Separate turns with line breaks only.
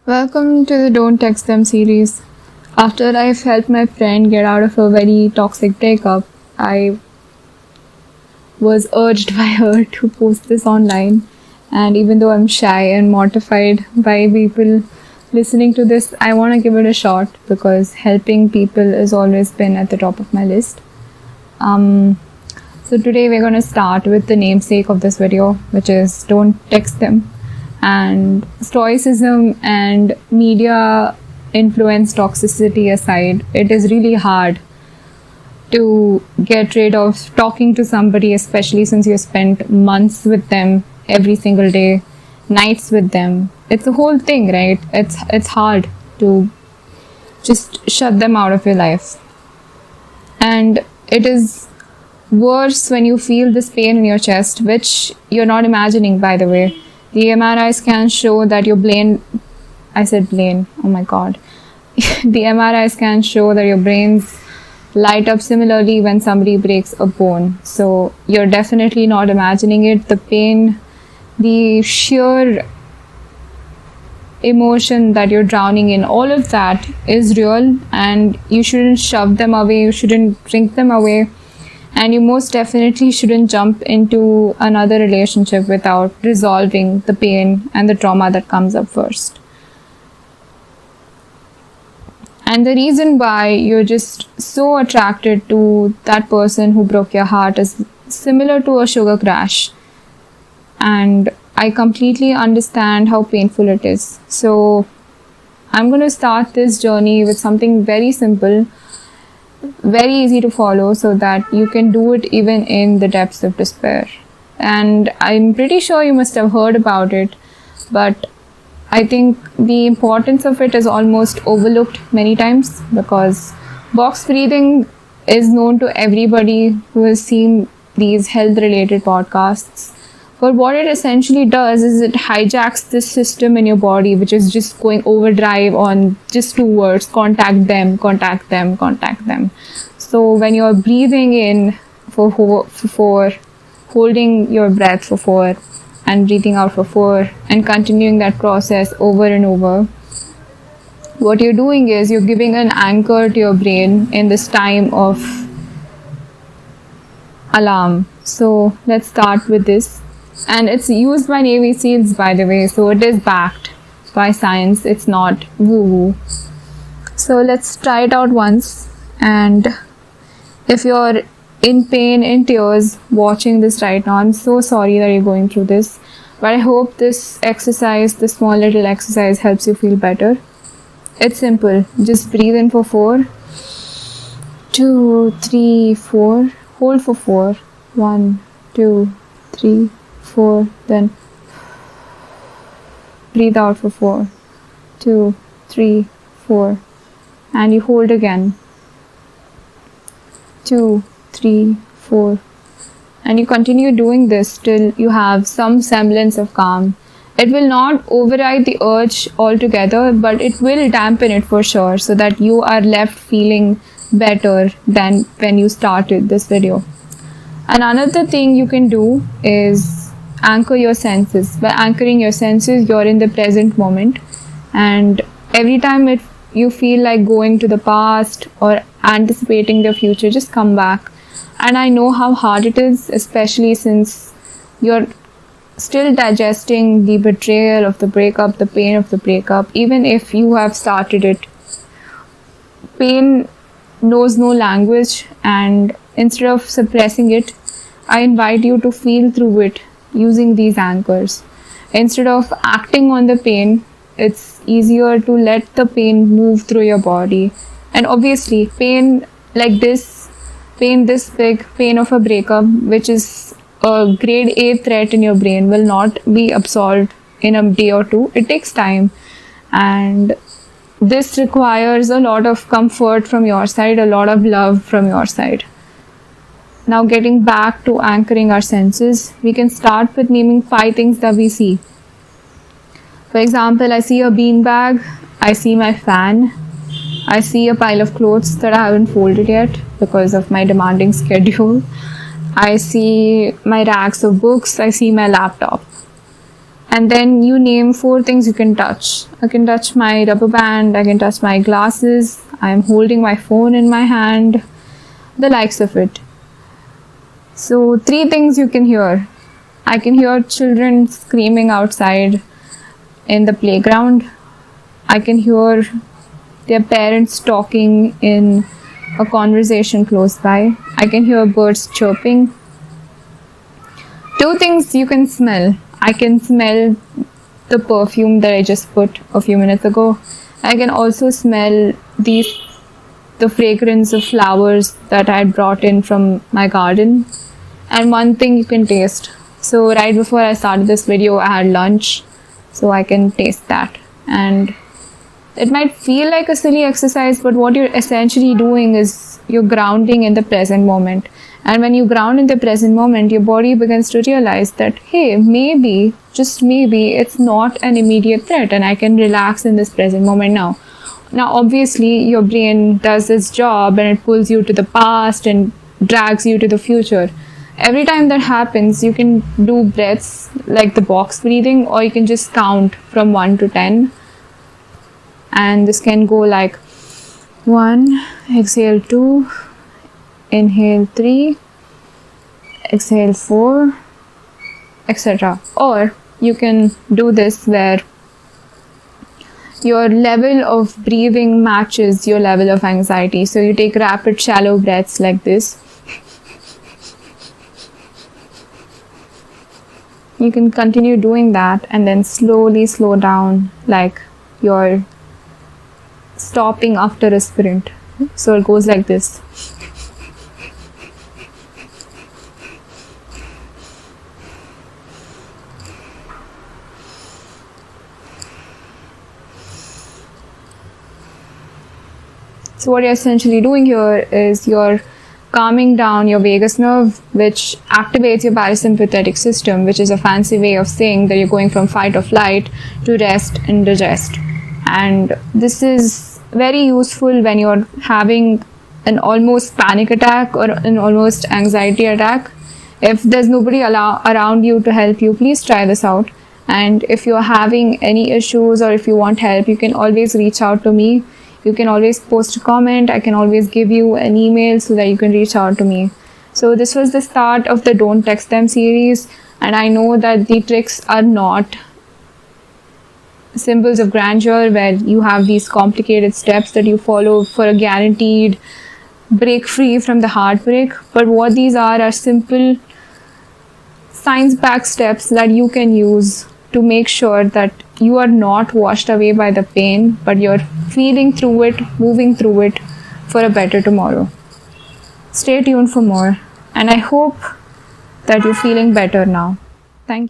Welcome to the Don't Text Them series. After I've helped my friend get out of a very toxic breakup, I was urged by her to post this online. And even though I'm shy and mortified by people listening to this, I want to give it a shot because helping people has always been at the top of my list. So today we're going to start with the namesake of this video, which is Don't Text Them. And stoicism and media influence toxicity aside, it is really hard to get rid of talking to somebody, especially since you spent months with them every single day, nights with them. It's a whole thing, right? It's hard to just shut them out of your life. And it is worse when you feel this pain in your chest, which you're not imagining, by the way. The MRI scans show that your brain, oh my god. The MRI scans show that your brains light up similarly when somebody breaks a bone. So you're definitely not imagining it. The pain, the sheer emotion that you're drowning in, all of that is real, and you shouldn't shove them away, you shouldn't drink them away. And you most definitely shouldn't jump into another relationship without resolving the pain and the trauma that comes up first. And the reason why you're just so attracted to that person who broke your heart is similar to a sugar crash. And I completely understand how painful it is. So I'm going to start this journey with something very simple, very easy to follow, so that you can do it even in the depths of despair. And I'm pretty sure you must have heard about it, but I think the importance of it is almost overlooked many times, because box breathing is known to everybody who has seen these health related podcasts. But what it essentially does is it hijacks this system in your body, which is just going overdrive on just two words: contact them, contact them, contact them. So when you're breathing in for 4, holding your breath for 4, and breathing out for 4, and continuing that process over and over, what you're doing is you're giving an anchor to your brain in this time of alarm. So let's start with this. And it's used by Navy SEALs, by the way, so it is backed by science. It's not woo-woo. So let's try it out once. And if you're in pain, in tears, watching this right now, I'm so sorry that you're going through this. But I hope this exercise, this small little exercise, helps you feel better. It's simple. Just breathe in for 4, 2, 3, 4. Hold for 4. 1, 2, 3, 4. Then breathe out for 4, 2, 3, 4. And you hold again. 2, 3, 4. And you continue doing this till you have some semblance of calm. It will not override the urge altogether, but it will dampen it for sure, so that you are left feeling better than when you started this video. And another thing you can do is anchor your senses. By anchoring your senses, you're in the present moment, and every time you feel like going to the past or anticipating the future, just come back. And I know how hard it is, especially since you're still digesting the betrayal of the breakup, the pain of the breakup. Even if you have started it, pain knows no language, and instead of suppressing it, I invite you to feel through it using these anchors. Instead of acting on the pain, it's easier to let the pain move through your body. And obviously, pain like this, pain this big, pain of a breakup, which is a grade A threat in your brain, will not be absolved in a day or two. It takes time, and this requires a lot of comfort from your side, a lot of love from your side. Now, getting back to anchoring our senses, we can start with naming 5 things that we see. For example, I see a beanbag, I see my fan, I see a pile of clothes that I haven't folded yet because of my demanding schedule. I see my racks of books, I see my laptop. And then you name 4 things you can touch. I can touch my rubber band, I can touch my glasses, I am holding my phone in my hand, the likes of it. So 3 things you can hear. I can hear children screaming outside in the playground. I can hear their parents talking in a conversation close by. I can hear birds chirping. 2 things you can smell. I can smell the perfume that I just put a few minutes ago. I can also smell the fragrance of flowers that I had brought in from my garden. And 1 thing you can taste. So right before I started this video, I had lunch, so I can taste that. And it might feel like a silly exercise, but what you're essentially doing is you're grounding in the present moment. And when you ground in the present moment, your body begins to realize that, hey, maybe, just maybe, it's not an immediate threat and I can relax in this present moment now. Now, obviously, your brain does its job and it pulls you to the past and drags you to the future. Every time that happens, you can do breaths like the box breathing, or you can just count from 1 to 10. And this can go like 1, exhale 2, inhale 3, exhale 4, etc. Or you can do this where your level of breathing matches your level of anxiety. So you take rapid, shallow breaths like this. You can continue doing that and then slowly slow down, like you're stopping after a sprint. So it goes like this. So what you're essentially doing here is you're calming down your vagus nerve, which activates your parasympathetic system, which is a fancy way of saying that you're going from fight or flight to rest and digest. And this is very useful when you're having an almost panic attack or an almost anxiety attack. If there's nobody around you to help you, please try this out. And if you're having any issues or if you want help, you can always reach out to me. You can always post a comment. I can always give you an email so that you can reach out to me. So this was the start of the Don't Text Them series. And I know that the tricks are not symbols of grandeur where you have these complicated steps that you follow for a guaranteed break free from the heartbreak. But what these are simple science-backed steps that you can use to make sure that you are not washed away by the pain, but you're feeling through it, moving through it for a better tomorrow. Stay tuned for more, and I hope that you're feeling better now. Thank you.